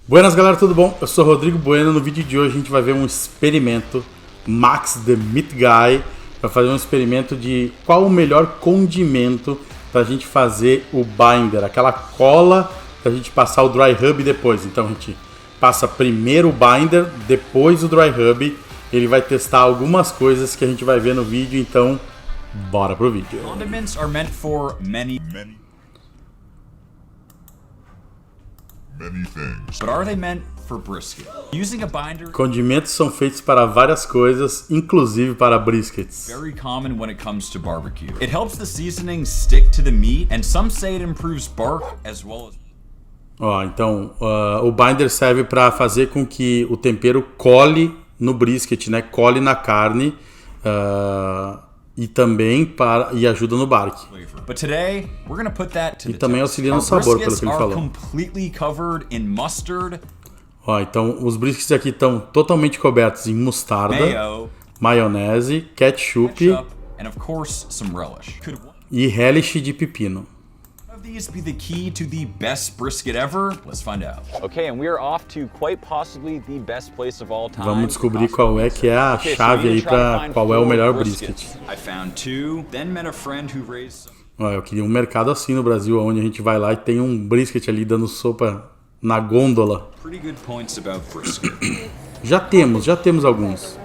Buenas galera, tudo bom? Eu sou o Rodrigo Bueno. No vídeo de hoje a gente vai ver um experimento. Max the Meat Guy vai fazer um experimento de qual o melhor condimento para a gente fazer o binder, aquela cola para a gente passar o dry rub depois. Então a gente passa primeiro o binder, depois o dry rub. Ele vai testar algumas coisas que a gente vai ver no vídeo, então bora pro vídeo. Condiments are meant for many things. But are they meant for brisket? Using a binder Condimentos são feitos para várias coisas, inclusive para briskets. very common when it comes to barbecue. It helps the seasoning stick to the meat, and some say it improves bark as well as... Ó, então, o binder serve para fazer com que o tempero cole no brisket, né? Cole na carne e também e ajuda no bark. But today, we're gonna put that to E the também test. auxilia no Our sabor, pelo briskets que ele are falou. completely covered in mustard, Ó, então, os briskets aqui estão totalmente cobertos em mostarda, mayo, maionese, ketchup ketchup, and of course, some relish. Could one e relish de pepino. of these be the key to the best brisket ever? Let's find out. Okay, and we are off to quite possibly the best place of all time. Vamos descobrir qual é que é a Okay, so chave we're aí gonna try to para find qual é o 4 melhor briskets. brisket. I found 2, then met a friend who raised some. Ó, eu queria um mercado assim no Brasil, onde a gente vai lá e tem um brisket ali dando sopa na gôndola. Pretty good points about brisket. Já temos alguns.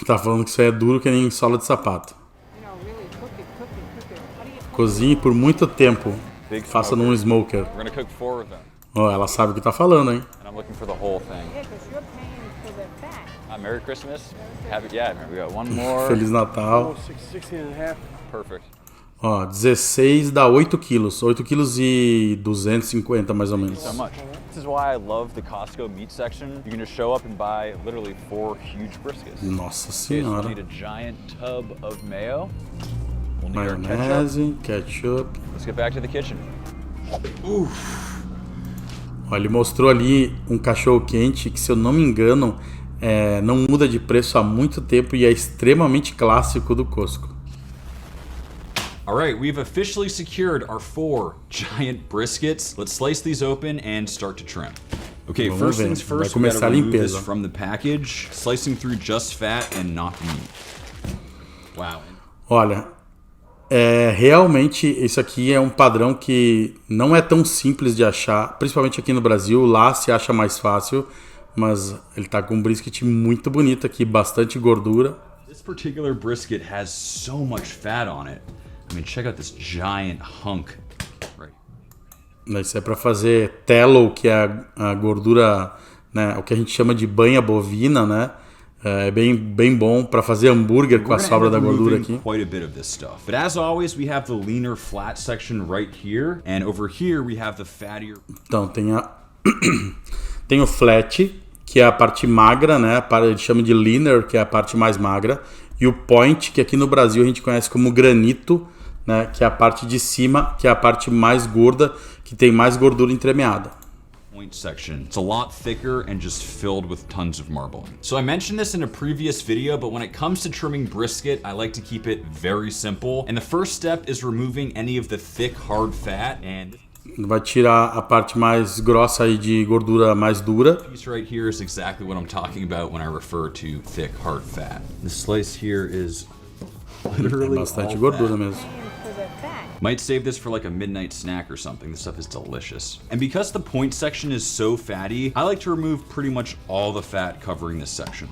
Tá falando que isso aí é duro que nem sola de sapato. Cozinhe por muito tempo. Big Faça smoker. num smoker. We're gonna cook 4 of them, Ó, ela sabe o que tá falando, hein? and I'm looking for the whole thing. Yeah, because you're paying for the fat. Merry Christmas. Have it. Yeah, we got one more. Feliz Natal. 16 and a half. Perfect. Ó, 16 dá 8 quilos. 8 quilos e 250 mais ou menos. So much. This is why I love the Costco meat section. You can just show up and buy literally 4 huge briskets. Nossa Okay, so we'll senhora. need a giant tub of mayo. We'll need our ketchup. Maionese, ketchup. Let's get back to the kitchen. Ó, ele mostrou ali um cachorro quente que, se eu não me engano, não muda de preço há muito tempo e é extremamente clássico do Costco. All right, we've officially secured our 4 giant briskets. Let's slice these open and start to trim. Okay, Vamos first ver. things Vai first, we gotta começar a remove this limpeza. from the package, slicing through just fat and not meat. Wow. Olha, realmente isso aqui é um padrão que não é tão simples de achar, principalmente aqui no Brasil. Lá se acha mais fácil, mas ele tá com um brisket muito bonito aqui, bastante gordura. This particular brisket has so much fat on it. I mean, check out this giant hunk. Right. Isso é para fazer tallow, que é a gordura, né, o que a gente chama de banha bovina, né? É bem bom para fazer hambúrguer com a We're gonna sobra end da up gordura removing aqui. quite a bit of this stuff. But as always, we have the leaner flat section right here, and over here we have the fattier. Então tem o flat, que é a parte magra, né? Ele chama de leaner, que é a parte mais magra, e o point, que aqui no Brasil a gente conhece como granito, né? Que é a parte de cima, que é a parte mais gorda, que tem mais gordura entremeada. Point section. It's a lot thicker and just filled with tons of marbling. So I mentioned this in a previous video, but when it comes to trimming brisket, I like to keep it very simple. And the first step is removing any of the thick, hard fat. And Vai tirar a parte mais grossa aí de gordura mais dura. this piece right here is exactly what I'm talking about when I refer to thick, hard fat. This slice here is literally Bastante all gordura fat. mesmo. Paying for the fat. Might save this for like a midnight snack or something. This stuff is delicious. And because the point section is so fatty, I like to remove pretty much all the fat covering this section.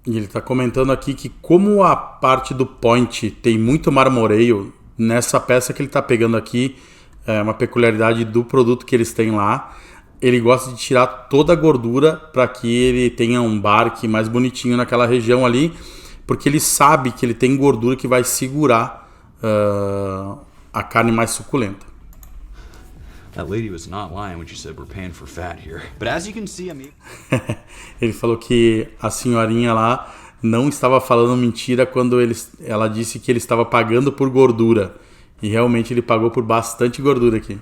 E ele está comentando aqui que, como a parte do point tem muito marmoreio, nessa peça que ele está pegando aqui, é uma peculiaridade do produto que eles têm lá, ele gosta de tirar toda a gordura para que ele tenha um barque mais bonitinho naquela região ali, porque ele sabe que ele tem gordura que vai segurar a carne mais suculenta. That lady was not lying when she said we're paying for fat here. But as you can see, I'm Ele falou que a senhorinha lá não estava falando mentira quando ela disse que ele estava pagando por gordura. E realmente ele pagou por bastante gordura aqui.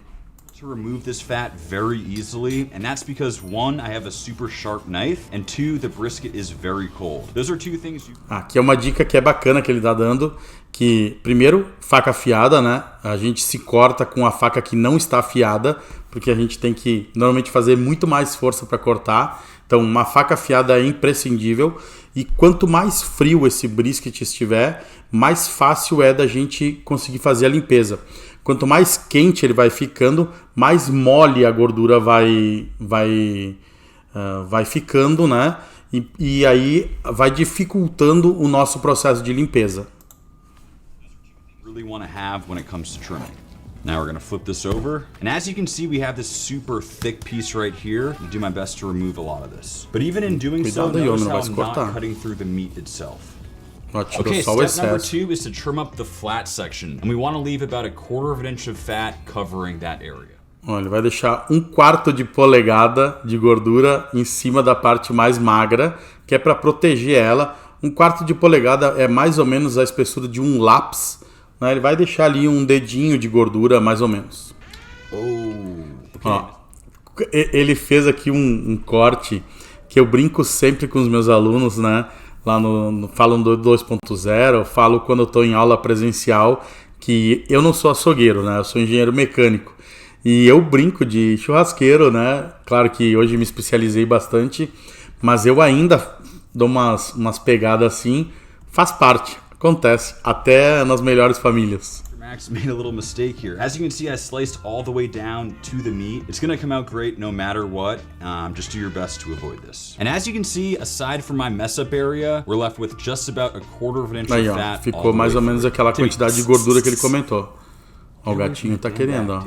to remove this fat very easily, and that's because 1, I have a super sharp knife, and 2, the brisket is very cold. Those are 2 things you... Aqui é uma dica que é bacana que ele tá dando, que primeiro, faca afiada, né? A gente se corta com a faca que não está afiada, porque a gente tem que normalmente fazer muito mais força para cortar. Então, uma faca afiada é imprescindível. E quanto mais frio esse brisket estiver, mais fácil é da gente conseguir fazer a limpeza. Quanto mais quente ele vai ficando, mais mole a gordura vai ficando, né? E aí vai dificultando o nosso processo de limpeza. Really want to have when it comes to trimming. Now we're going to flip this over. And as you can see, we have this super thick piece right here. I do my best to remove a lot of this. But even in doing so, notice how I'm not cutting through the meat itself. Okay, step number 2 is to trim up the flat section. And we want to leave about 1/4 inch of fat covering that area. Ó, ele vai deixar 1/4 de polegada de gordura em cima da parte mais magra, que é para proteger ela. 1/4 de polegada é mais ou menos a espessura de um lápis. Né? Ele vai deixar ali um dedinho de gordura, mais ou menos. Ó, ele fez aqui um corte que eu brinco sempre com os meus alunos, né? Lá no Falo 2.0, falo quando eu estou em aula presencial, que eu não sou açougueiro, né? Eu sou engenheiro mecânico. E eu brinco de churrasqueiro, né? Claro que hoje me especializei bastante, mas eu ainda dou umas pegadas assim, faz parte. Acontece, até nas melhores famílias. Max made a little mistake here. As you can see, I sliced all the way down to the meat. It's gonna come out great no matter what. Just do your best to avoid this. And as you can see, aside from my mess up area, we're left with just about 1/4 inch Aí, of ó, fat. ficou mais ou menos aquela quantidade de gordura que ele comentou. Ó, o gatinho tá querendo, ó.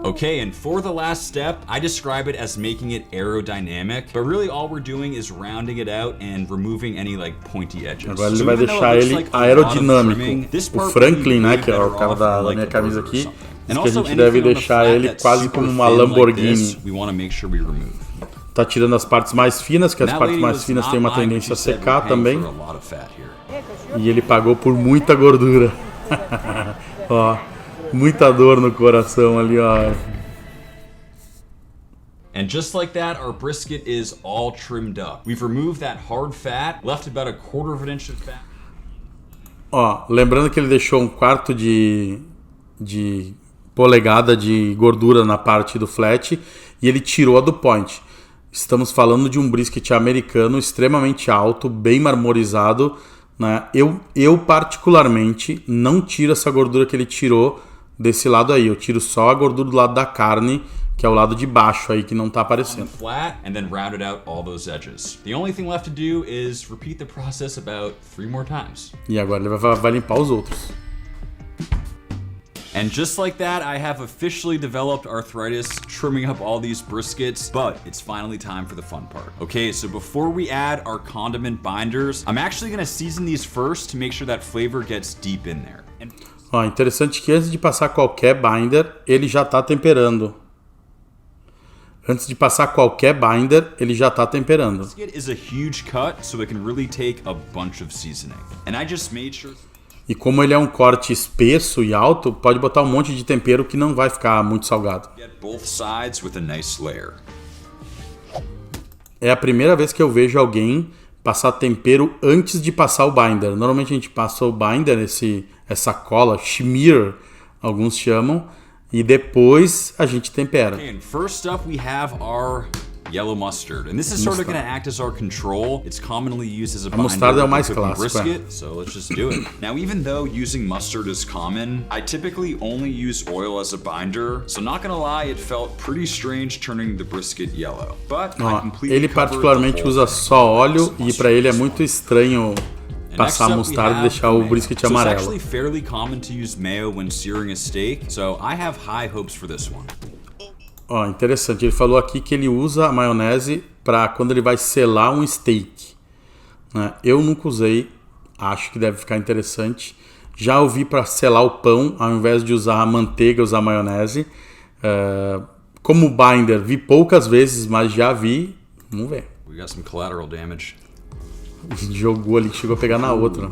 Okay, and for the last step, I describe it as making it aerodynamic, but really all we're doing is rounding it out and removing any like pointy edges. Agora ele vai deixar ele aerodinâmico. O Franklin, né, que é o cara da minha camisa aqui, diz que a gente deve deixar ele quase como uma Lamborghini. Tá tirando as partes mais finas, que as partes mais finas têm uma tendência a secar também. E ele pagou por muita gordura. Ó. Muita dor no coração ali, ó. And just like that, our brisket is all trimmed up. We've removed that hard fat, left about 1/4 inch of fat. Ó, lembrando que ele deixou 1/4 de polegada de gordura na parte do flat e ele tirou a do point. Estamos falando de um brisket americano extremamente alto, bem marmorizado, né? Eu particularmente não tiro essa gordura que ele tirou desse lado aí, eu tiro só a gordura do lado da carne, que é o lado de baixo aí que não tá aparecendo. Flat and then rounded out all those edges. The only thing left to do is repeat the process about 3 more times. E agora ele vai limpar os outros. And just like that, I have officially developed arthritis trimming up all these briskets, but it's finally time for the fun part. Okay, so before we add our condiment binders, I'm actually gonna season these first to make sure that flavor gets deep in there. Ó, interessante que antes de passar qualquer binder, ele já tá temperando. Antes de passar qualquer binder, ele já tá temperando. Brisket is a huge cut, so it can really take a bunch of seasoning. And I just made sure... E como ele é um corte espesso e alto, pode botar um monte de tempero que não vai ficar muito salgado. Get both sides with a nice layer. É a primeira vez que eu vejo alguém passar tempero antes de passar o binder. Normalmente a gente passa o binder, essa cola, schmear, alguns chamam, e depois a gente tempera. Okay, and first up we have our yellow mustard, and this is sort of going to act as our control. It's commonly used as a binder mostarda é o mais with clássico, brisket, so let's just do it. Now, even though using mustard is common, I typically only use oil as a binder, so not gonna lie, it felt pretty strange turning the brisket yellow. But I completely ele particularmente usa só óleo e para ele é muito estranho passar mostarda e deixar o brisket amarelo. It's actually fairly common to use mayo when searing a steak, so I have high hopes for this one. Ó, interessante, ele falou aqui que ele usa a maionese para quando ele vai selar um steak, né? Eu nunca usei, acho que deve ficar interessante. Já ouvi para selar o pão, ao invés de usar a manteiga, usar a maionese. Como binder, vi poucas vezes, mas já vi. Vamos ver. We got some collateral damage. Jogou ali, chegou a pegar na outra.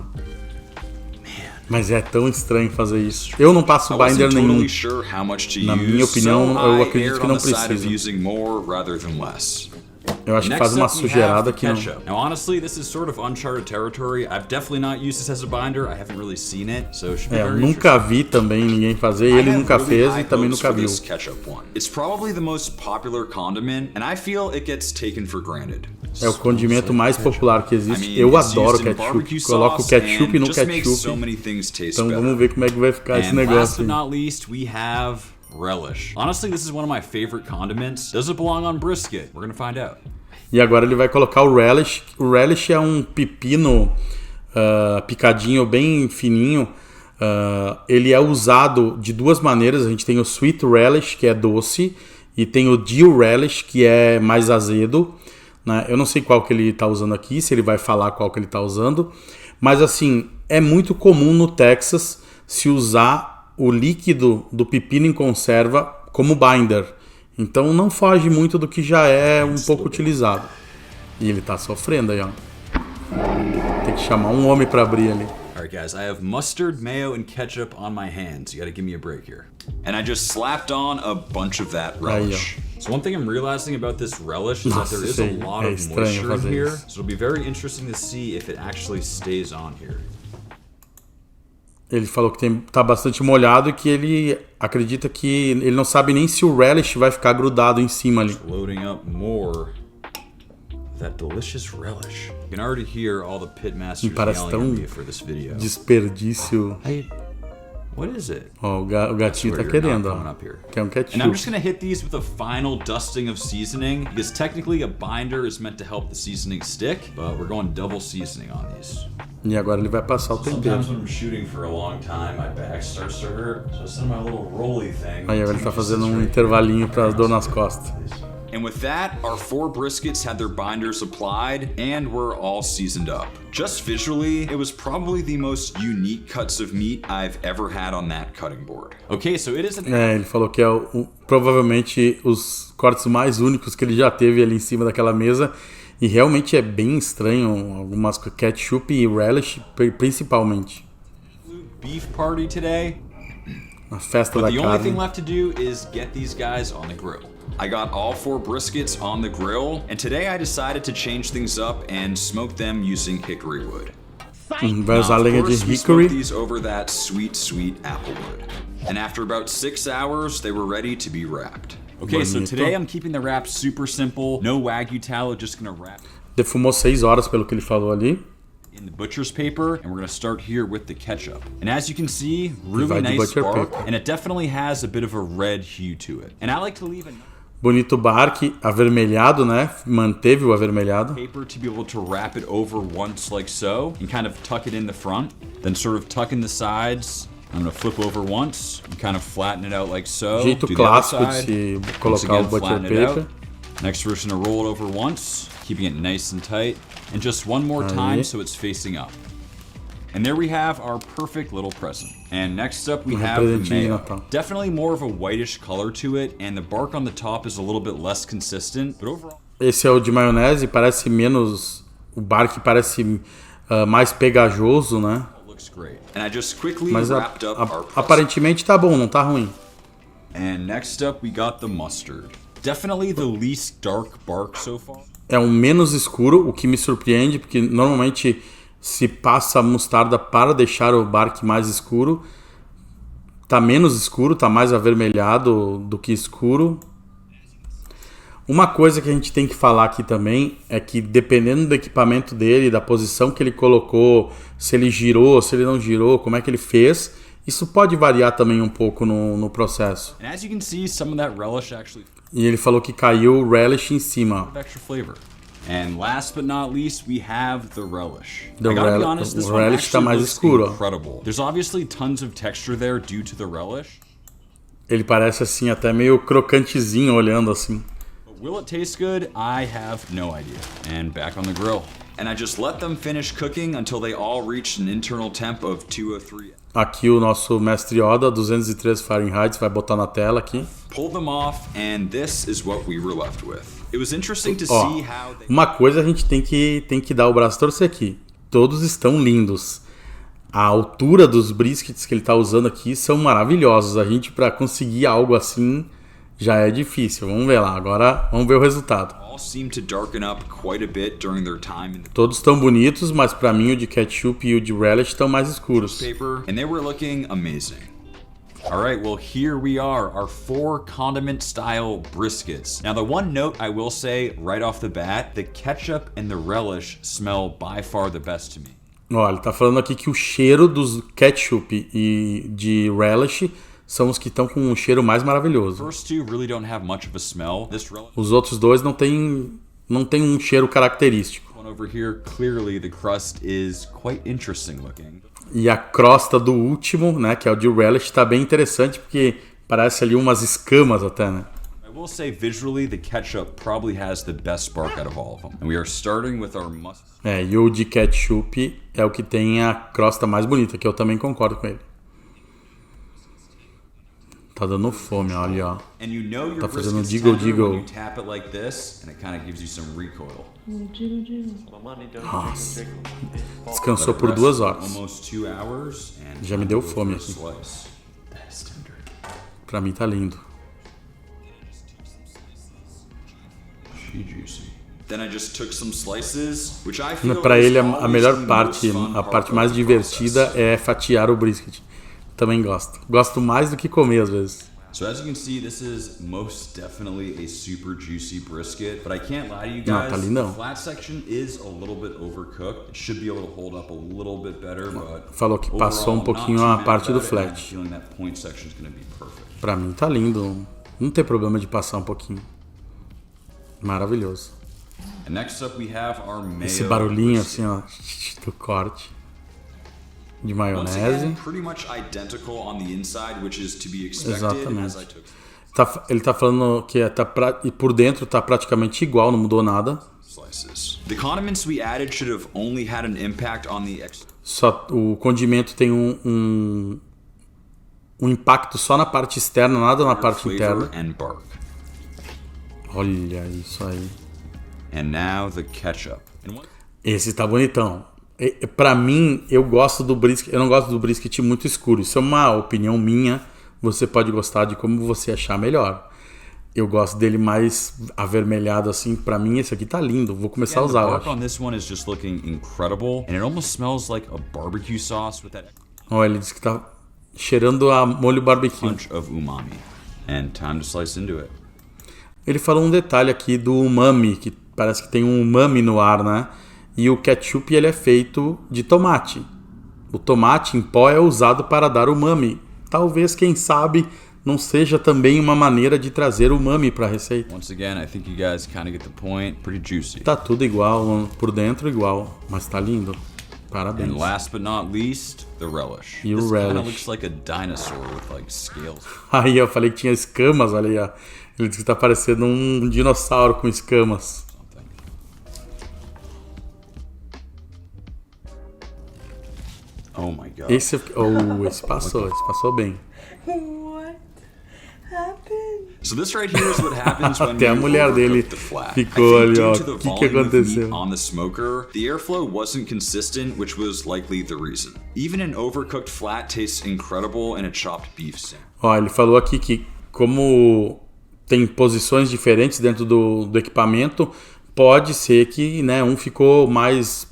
Man, Mas é tão estranho fazer isso. Eu não passo binder nenhum. Na minha opinião, eu acredito que não precisa. Eu acho que faz uma sujeirada que não. Now, honestly, this is sort of uncharted territory. I've definitely not used this as a binder. I haven't really seen it, so it should be Eu very nunca vi também ninguém fazer, ele nunca fez e também nunca viu. It's probably the most popular condiment, and I feel it gets taken for granted. É o condimento mais popular que existe. Eu adoro ketchup. Coloco ketchup no ketchup. Então vamos ver como é que vai ficar esse negócio. Last but not least, we have relish. Honestly, this is one of my favorite condiments. Does it belong on brisket? We're gonna find out. E agora ele vai colocar o relish. O relish é um pepino picadinho bem fininho. Ele é usado de duas maneiras. A gente tem o sweet relish, que é doce, e tem o dill relish, que é mais azedo, né? Eu não sei qual que ele está usando aqui, se ele vai falar qual que ele está usando, mas assim, é muito comum no Texas se usar o líquido do pepino em conserva como binder. Então não foge muito do que já é um pouco utilizado. E ele tá sofrendo aí, ó. Tem que chamar um homem para abrir ali. Alright guys, I have mustard, mayo, and ketchup on my hands. You gotta give me a break here. And I just slapped on a bunch of that relish. So one thing I'm realizing about this relish is that there is a lot of moisture in here. So it'll be very interesting to see if it actually stays on here. Ele falou que tá bastante molhado e que ele acredita que ele não sabe nem se o relish vai ficar grudado em cima ali. Loading up more that delicious relish. You can already hear all the pitmasters yelling at me for this video. Desperdício. What is it? Ó, o gatinho tá querendo, ó. Quer um ketchup. And I'm just gonna hit these with a final dusting of seasoning, because technically a binder is meant to help the seasoning stick, but we're going double seasoning on these. E agora ele vai passar o tempero. Sometimes when I'm shooting for a long time, my back starts to hurt, so I send my little rolly thing. Aí agora ele tá fazendo um intervalinho para dor nas costas. And with that, our 4 briskets had their binders applied and were all seasoned up. Just visually, it was probably the most unique cuts of meat I've ever had on that cutting board. Okay, so it is an... ele falou que é provavelmente os cortes mais únicos que ele já teve ali em cima daquela mesa. E realmente é bem estranho, algumas ketchup e relish principalmente. Beef party today. A festa da carne. The only thing left to do is get these guys on the grill. I got all 4 briskets on the grill, and today I decided to change things up and smoke them using hickory wood. Vai usar lenha de hickory. These over that sweet, sweet apple wood. And after about 6 hours, they were ready to be wrapped. Okay, so today I'm keeping the wrap super simple. No Wagyu tallow, just gonna wrap. Defumou 6 horas pelo que ele falou ali. In the butcher's paper, and we're gonna start here with the ketchup. And as you can see, really nice bark, and it definitely has a bit of a red hue to it. And I like to leave a bonito bark avermelhado, né? Manteve o avermelhado. Paper to be able to wrap it over once like so, and kind of tuck it in the front, then sort of tuck in the sides. I'm gonna flip over once and kind of flatten it out like so. Jeito clássico de se colocar o butcher paper. Next, we're just gonna roll it over once, keeping it nice and tight, and just one more time so it's facing up. And there we have our perfect little present. And next up we have the mayo. Definitely more of a whitish color to it, and the bark on the top is a little bit less consistent, but overall... Esse é o de maionese, parece menos... O bark parece mais pegajoso, né? Mas aparentemente tá bom, não tá ruim. And next up we got the mustard. Definitely the least dark bark so far. É um menos escuro, o que me surpreende, porque normalmente se passa mostarda para deixar o bark mais escuro. Tá menos escuro, tá mais avermelhado do que escuro. Uma coisa que a gente tem que falar aqui também é que dependendo do equipamento dele, da posição que ele colocou, se ele girou, se ele não girou, como é que ele fez, isso pode variar também um pouco no processo. E ele falou que caiu o relish em cima. And last but not least, we have the relish. O relish está mais escuro. There's obviously tons of texture there due to the relish. Ele parece assim até meio crocantezinho olhando assim. Will it taste good? I have no idea. And back on the grill. And I just let them finish cooking until they all reached an internal temp of 203. Aqui o nosso mestre Yoda, 203 Fahrenheit, vai botar na tela aqui. Pulled them off, and this is what we were left with. It was interesting to see how they... Uma coisa a gente tem que dar o braço a torcer aqui. Todos estão lindos. A altura dos briskets que ele tá usando aqui são maravilhosos. A gente, para conseguir algo assim, já é difícil. Vamos ver lá. Agora, vamos ver o resultado. Todos estão bonitos, mas para mim o de ketchup e o de relish estão mais escuros. And they were looking amazing. All right, well, here we are, our 4 condiment style briskets. Now, the one note I will say right off the bat, the ketchup and the relish smell by far the best to me. Olha, ele tá falando aqui que o cheiro dos ketchup e de relish são os que estão com um cheiro mais maravilhoso. First two really don't have much of a smell. Os outros dois não tem um cheiro característico. One over here, clearly the crust is quite interesting looking. E a crosta do último, né, que é o de relish, tá bem interessante porque parece ali umas escamas até, né? I will say visually the ketchup probably has the best spark out of all of them. And we are starting with our mustard. E o de ketchup é o que tem a crosta mais bonita, que eu também concordo com ele. Tá dando fome, olha, ó. Tá fazendo diggle. Nossa. Descansou por 2 horas. Já me deu fome aqui. Pra mim tá lindo. Pra ele a melhor parte, a parte mais divertida é fatiar o brisket. Também gosto. Gosto mais do que comer às vezes. So as you can see, this is most definitely a super juicy brisket, but I can't lie to you guys. Tá lindão. The flat section is a little bit overcooked. It should be able to hold up a little bit better, but falou que passou um pouquinho a parte do flat. Pra mim tá lindo. Não tem problema de passar um pouquinho. Maravilhoso. And next up we have our mayo. Esse barulhinho assim, ó, do corte. De maionese. Exatamente. Ele tá falando que e por dentro tá praticamente igual, não mudou nada. Só o condimento tem um impacto só na parte externa, nada na parte interna. Olha isso aí. Esse tá bonitão. Pra mim, eu gosto do brisket. Eu não gosto do brisket muito escuro. Isso é uma opinião minha. Você pode gostar de como você achar melhor. Eu gosto dele mais avermelhado assim. Pra mim, esse aqui tá lindo. Vou começar a usar, eu acho. Olha, ele disse que tá cheirando a molho barbecue. Ele falou um detalhe aqui do umami, que parece que tem um umami no ar, né? E o ketchup ele é feito de tomate. O tomate em pó é usado para dar umami. Talvez, quem sabe, não seja também uma maneira de trazer umami para a receita. Once again, I think you guys kind of get the point. Pretty juicy. Tá tudo igual, por dentro igual, mas tá lindo. Parabéns. And last but not least, the relish. E o relish. This kind of looks like a dinosaur with like scales. Aí eu falei que tinha escamas, olha aí, ó. Ele disse que tá parecendo um dinossauro com escamas. Oh my God. Esse passou bem. What happened? So this right here is what happens when Até a mulher dele ficou ali, ó. O que aconteceu? On the smoker, the airflow wasn't consistent, which was likely the reason. Even an overcooked flat tastes incredible in a chopped beef sandwich. Ó, ele falou aqui que como tem posições diferentes dentro do equipamento, pode ser que, né, um ficou mais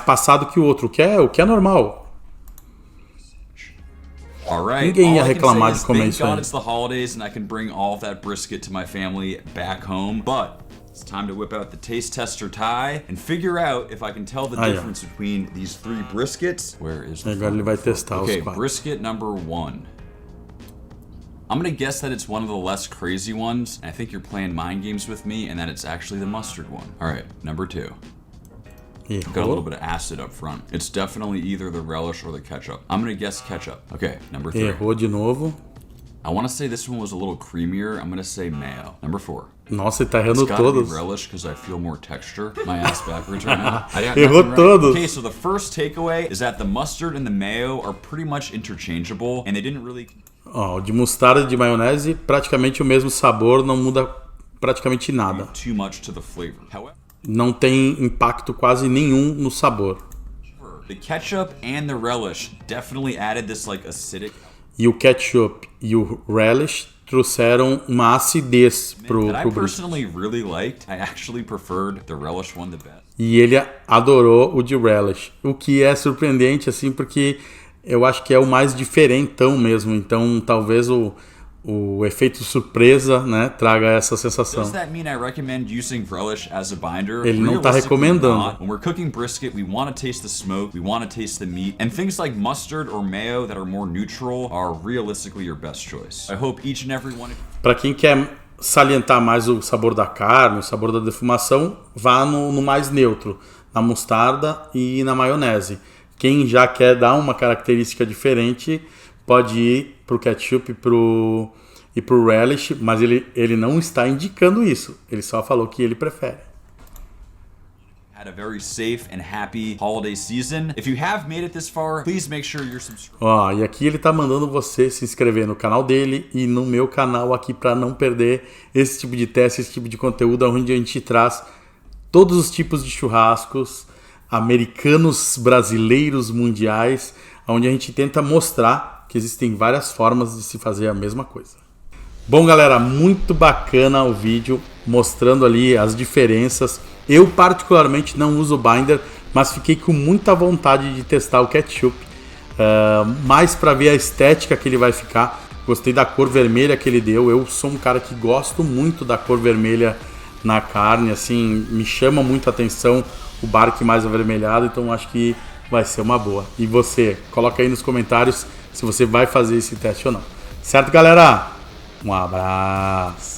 passado que o outro, o que é normal. Ninguém ia reclamar de comer isso aí. It's the holidays and I can bring all of that brisket to my family back home, but it's time to whip out the taste tester Ty and figure out if I can tell the difference between these 3 briskets. Where is the Agora ele vai testar os 4. Brisket number 1. I'm gonna guess that it's one of the less crazy ones. I think you're playing mind games with me and that it's actually the mustard one. All right, number 2. Got a little bit of acid up front. It's definitely either the relish or the ketchup. I'm gonna guess ketchup. Okay, number 3. Errou de novo. I want to say this one was a little creamier. I'm gonna say mayo. Number 4. Nossa, ele tá errando todos. Relish because I feel more texture. My ass backwards right now. Errou todos. Okay, so the first takeaway is that the mustard and the mayo are pretty much interchangeable, and they didn't really. Ó, de mostarda e de maionese, praticamente o mesmo sabor, não muda praticamente nada. Too much to the flavor. However, não tem impacto quase nenhum no sabor. The ketchup and the relish definitely added this like acidic. E o ketchup e o relish trouxeram uma acidez pro That I brisket. personally really liked. I actually preferred the relish one the best. E ele adorou o de relish, o que é surpreendente, assim, porque eu acho que é o mais diferentão mesmo. Então, talvez o efeito surpresa, né, traga essa sensação. Does that mean I recommend using relish as a binder? Ele não tá Realistically recomendando. not. When we're cooking brisket, we want to taste the smoke, we want to taste the meat, and things like mustard or mayo that are more neutral are realistically your best choice. I hope each and every one of Para quem quer salientar mais o sabor da carne, o sabor da defumação, vá no mais neutro, na mostarda e na maionese. Quem já quer dar uma característica diferente, pode ir pro ketchup e pro relish, mas ele não está indicando isso. Ele só falou que ele prefere. had a very safe and happy holiday season. If you have made it this far, please make sure you're subscribed. Ó, e aqui ele tá mandando você se inscrever no canal dele e no meu canal aqui para não perder esse tipo de teste, esse tipo de conteúdo onde a gente traz todos os tipos de churrascos americanos, brasileiros, mundiais, onde a gente tenta mostrar que existem várias formas de se fazer a mesma coisa. Bom, galera, muito bacana o vídeo mostrando ali as diferenças. Eu particularmente não uso binder, mas fiquei com muita vontade de testar o ketchup, mais para ver a estética que ele vai ficar. Gostei da cor vermelha que ele deu. Eu sou um cara que gosto muito da cor vermelha na carne, assim, me chama muito a atenção o barque mais avermelhado, então acho que vai ser uma boa. E você, coloca aí nos comentários se você vai fazer esse teste ou não. Certo, galera? Um abraço!